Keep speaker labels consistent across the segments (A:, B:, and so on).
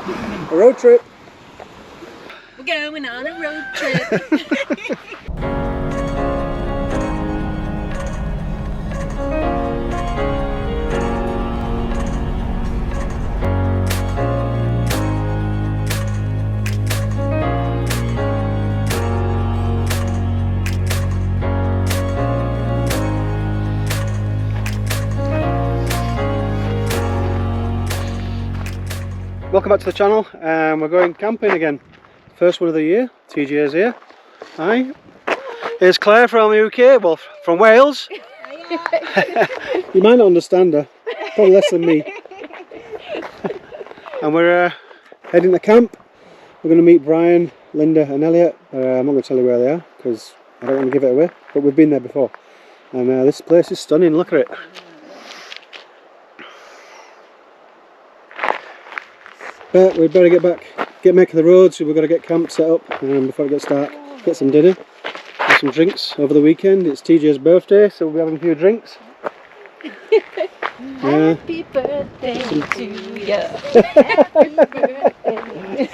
A: A road trip.
B: We're going on a road trip.
A: Welcome back to the channel. We're going camping again. First one of the year. TJ is here. Hi. Here's Claire from the UK, well, from Wales. You might not understand her, probably less than me. And we're heading to camp. We're going to meet Brian, Linda and Elliot. I'm not going to tell you where they are because I don't want to give it away, but we've been there before. And this place is stunning, look at it. But we'd better get making the road, so we've got to get camp set up before we get started. Get some dinner, get some drinks over the weekend. It's TJ's birthday, so we'll be having a few drinks.
B: Happy birthday to you. Happy birthday.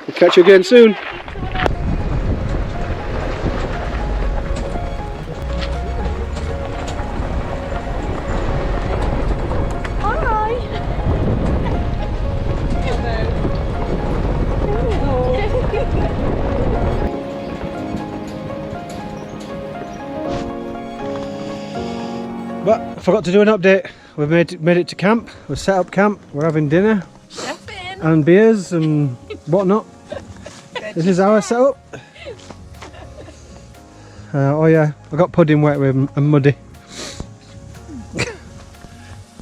A: We'll catch you again soon. But I forgot to do an update. We've made it to camp. We've set up camp. We're having dinner and beers and whatnot. This is our setup. Oh yeah, I got pudding wet with and muddy.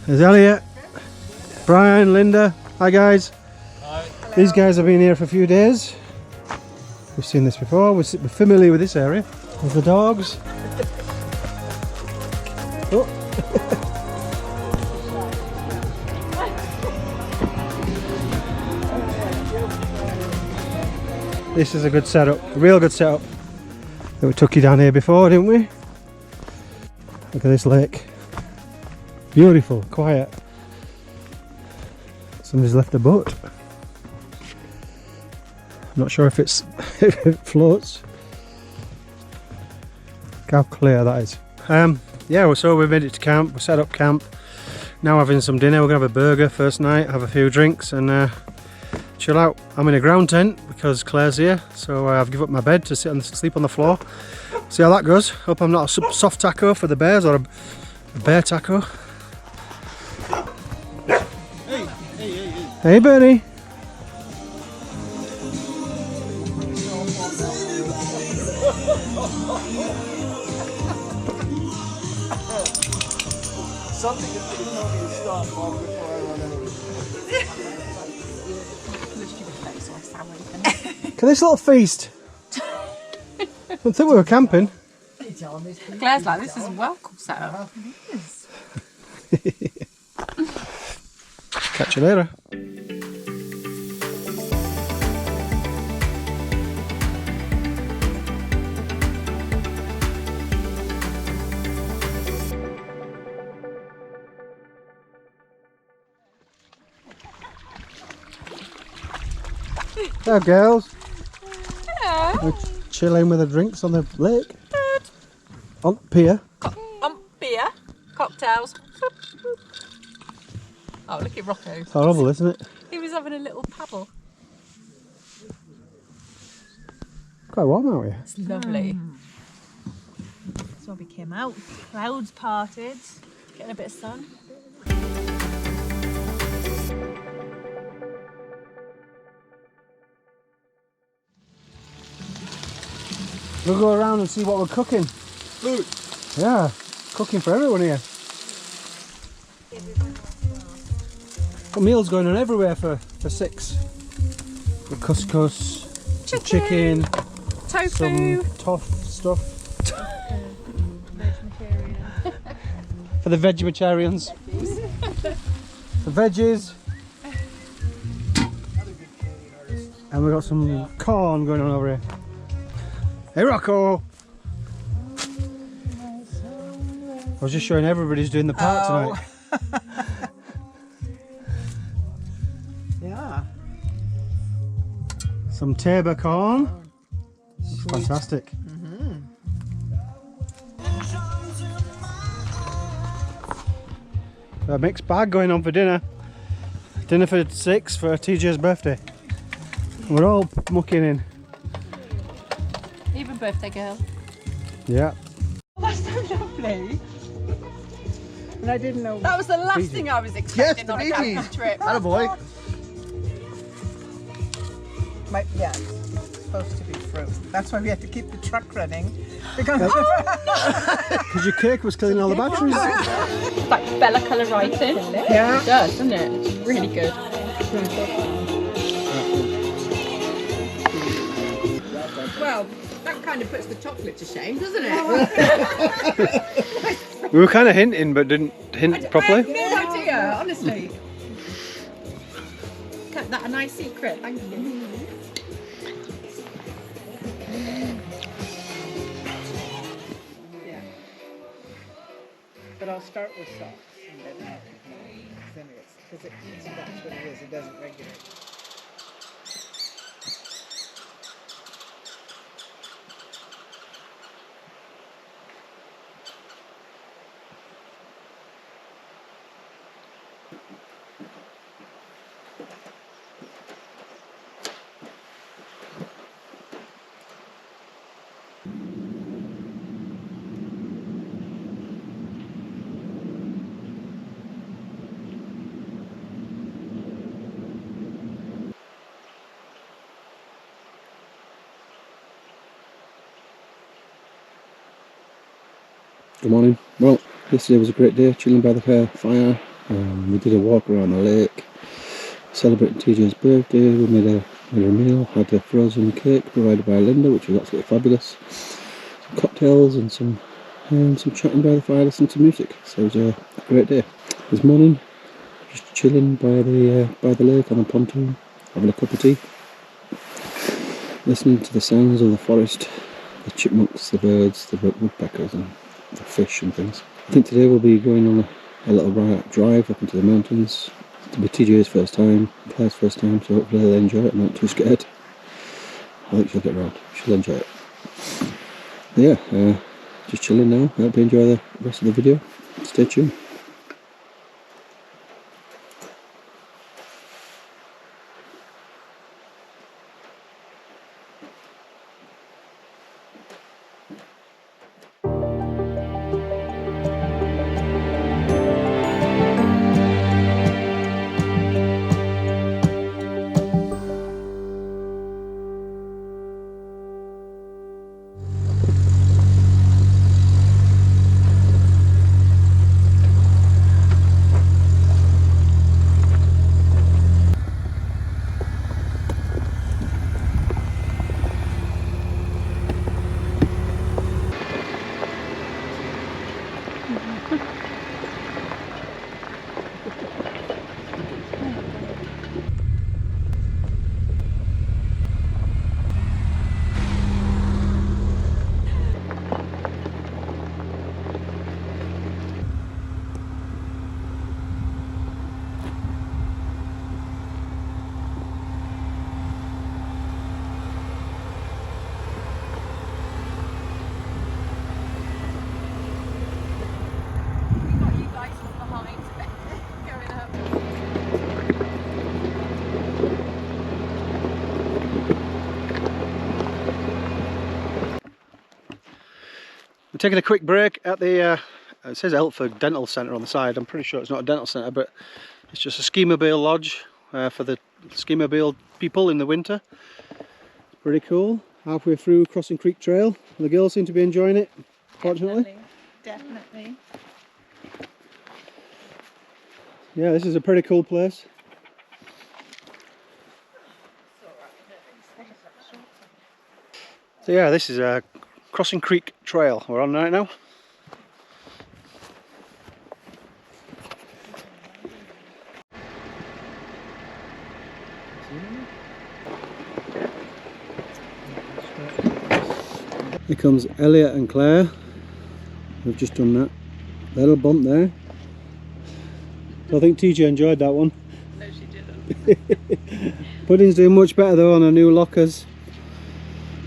A: There's Elliot, Brian, Linda. Hi guys. Hi. These guys have been here for a few days. We've seen this before. We're familiar with this area. There's the dogs. Oh. This is a good setup, a real good setup. We took you down here before, didn't we? Look at this lake. Beautiful, quiet. Somebody's left a boat. I'm not sure if if it floats. Look how clear that is. Yeah, so we made it to camp. We set up camp. Now having some dinner. We're gonna have a burger first night, have a few drinks, and chill out. I'm in a ground tent because Claire's here, so I've given up my bed to sleep on the floor. See how that goes. Hope I'm not a soft taco for the bears or a bear taco. Hey, Bernie.
C: Something is going to tell me to stop long before I run over.
A: Look at this little feast. I don't think we were camping.
B: Claire's like, this is a welcome setup. It is.
A: Catch you later. Hello girls.
B: Hello.
A: We're chilling with the drinks on the lake. Good. On pier.
B: On beer. Cocktails. Oh, look at Rocco.
A: It's horrible, isn't it?
B: He was having a little paddle.
A: Quite warm out here.
B: It's lovely.
D: That's why we came out. Clouds parted.
B: Getting a bit of sun.
A: We'll go around and see what we're cooking.
C: Food.
A: Yeah, cooking for everyone here. Got meals going on everywhere for 6. The couscous, chicken,
B: tofu,
A: some tough stuff. For the vegetarians. The veggies. And we've got some corn going on over here. Hey Rocco! I was just showing everybody's doing the part tonight.
C: Yeah.
A: Some Tabor corn. Fantastic. A mixed bag going on for dinner. Dinner for 6 for TJ's birthday. We're all mucking in.
B: Even birthday girl.
A: Yeah.
C: That's so lovely. And I didn't know.
B: That was the last thing I was expecting
C: the
B: on a
C: Bee
B: camping
C: Gees.
B: trip.
A: Attaboy.
C: Yeah, it's supposed to be fruit. That's why we had to keep the truck running. Because
A: Because your cake was killing all the batteries.
B: It's like Bella colour writing.
C: yeah.
B: It does, doesn't it? It's really good. Well, that kind of puts the chocolate to shame, doesn't it?
A: We were kind of hinting, but didn't hint properly.
B: I have no idea, honestly. Kept that a nice secret, thank you.
C: Yeah. But I'll start with salt and then it's because that's what it is. It doesn't regulate.
E: Good morning. Well, yesterday was a great day, chilling by the fire. We did a walk around the lake, celebrating TJ's birthday. We made a meal, had a frozen cake provided by Linda, which was absolutely fabulous. Some cocktails and some chatting by the fire, listening to music. So it was a great day. This morning, just chilling by the lake on a pontoon, having a cup of tea, listening to the sounds of the forest, the chipmunks, the birds, the woodpeckers, and the fish and things. I think today we'll be going on a little drive up into the mountains. It'll be TJ's first time, Claire's first time, so hopefully they'll enjoy it. I'm not too scared. I think she'll get around. She'll enjoy it. But yeah, just chilling now. I hope you enjoy the rest of the video. Stay tuned.
A: We're taking a quick break at the, it says Eltford Dental Centre on the side. I'm pretty sure it's not a dental centre, but it's just a ski-mobile lodge for the ski-mobile people in the winter. Pretty cool. Halfway through Crossing Creek Trail. The girls seem to be enjoying it, fortunately.
D: Definitely.
A: Yeah, this is a pretty cool place. So yeah, this is a Crossing Creek Trail we're on right now. Here comes Elliot and Claire. We've just done that. Little bump there. So I think TJ enjoyed that one.
B: No, she didn't.
A: Pudding's doing much better though on her new lockers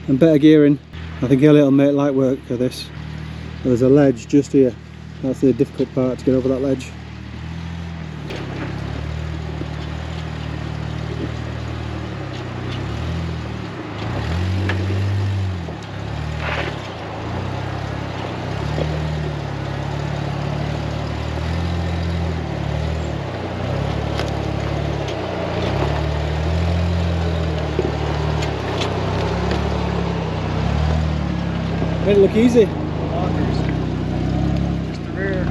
A: and better gearing. I think Elliot will make light work of this. There's a ledge just here. That's the difficult part, to get over that ledge. Made it look easy.
C: Just the rear.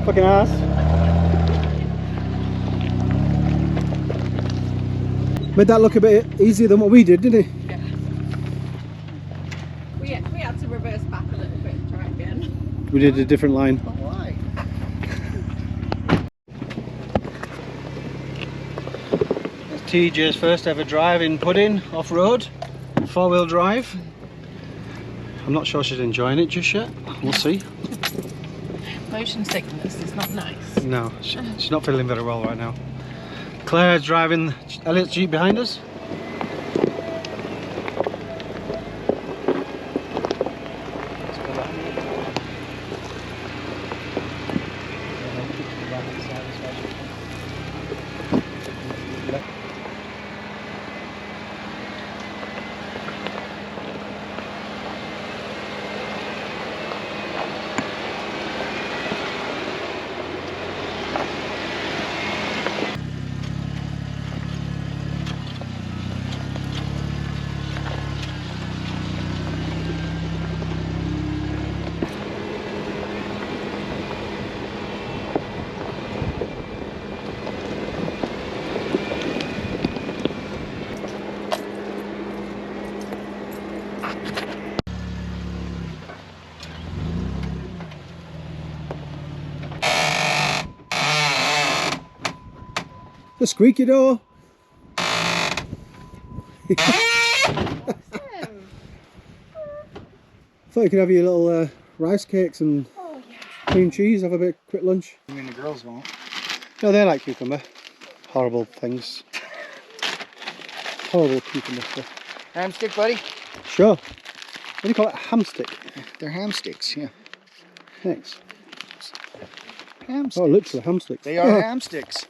A: Fucking ass. Made that look a bit easier than what we did, didn't it?
B: Yeah. We had to reverse back a little bit and try again.
A: We did a different line.
C: But why?
A: It's TJ's first ever drive in Pudding off-road, 4-wheel drive. I'm not sure she's enjoying it just yet. We'll see.
B: Motion sickness is not nice.
A: No, she's not feeling very well right now. Claire's driving Elliot's Jeep behind us. The squeaky door. Thought you could have your little rice cakes and cream cheese, have a bit of quick lunch.
C: I mean, the girls won't.
A: No, they like cucumber. Horrible things. Horrible cucumber stuff.
C: Ham stick, buddy?
A: Sure. What do you call it? Ham stick?
C: They're ham sticks, yeah.
A: Thanks.
C: Ham sticks.
A: Oh, literally ham stick.
C: They are ham sticks.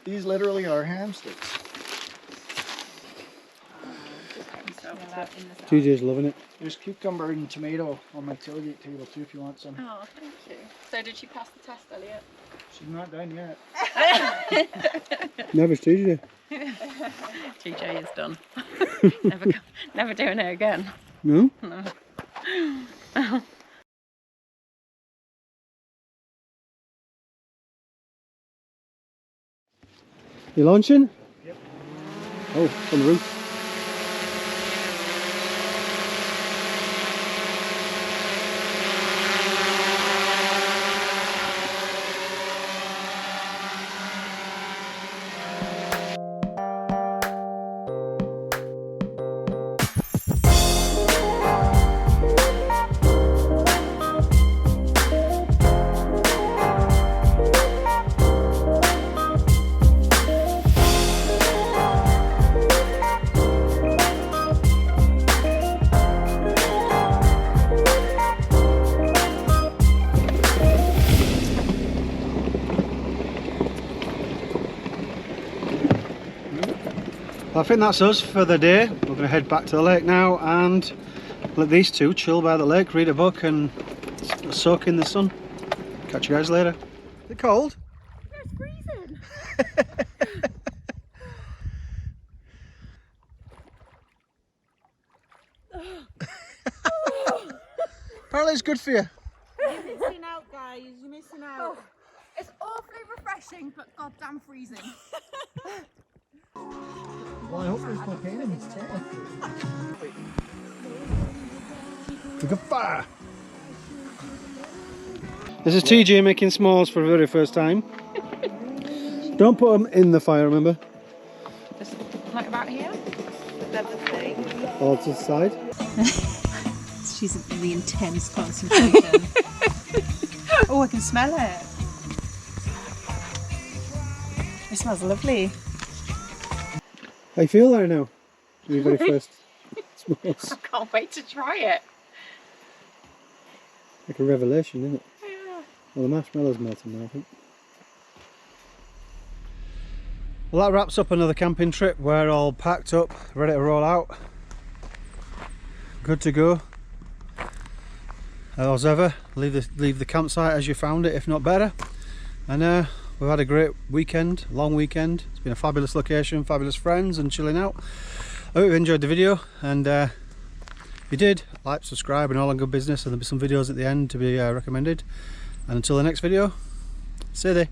C: These literally are ham sticks.
A: TJ's loving it.
C: There's cucumber and tomato on my tailgate table too if you want some.
B: Oh, thank you. So did she pass the test, Elliot?
C: She's not done yet.
A: Never TJ.
B: TJ is done. never doing it again.
A: No?
B: No.
A: You launching?
C: Yep.
A: Oh, it's on the roof. I think that's us for the day. We're going to head back to the lake now and let these two chill by the lake, read a book and soak in the sun. Catch you guys later. Is it cold?
D: It's freezing.
C: Apparently it's good for you.
D: You're missing out, guys. You're missing out.
B: It's awfully refreshing, but goddamn freezing.
C: Well, I hope there's cocaine in this tank.
A: Look at fire! This is TJ making s'mores for the very first time. Don't put them in the fire, remember?
B: Just like about here.
A: All to the side.
D: She's in the intense concentration. Oh, I can smell it. It smells lovely.
A: How you feel there now? Your very first s'mores.
B: I can't wait to try it.
A: Like a revelation, isn't it?
B: Yeah.
A: Well, the marshmallows melting now, I think. Well, that wraps up another camping trip. We're all packed up, ready to roll out. Good to go. As ever, leave the campsite as you found it, if not better. And we've had a great weekend, long weekend. It's been a fabulous location, fabulous friends and chilling out. I hope you enjoyed the video, and if you did, like, subscribe and all that good business, and there'll be some videos at the end to be recommended. And until the next video, see you there.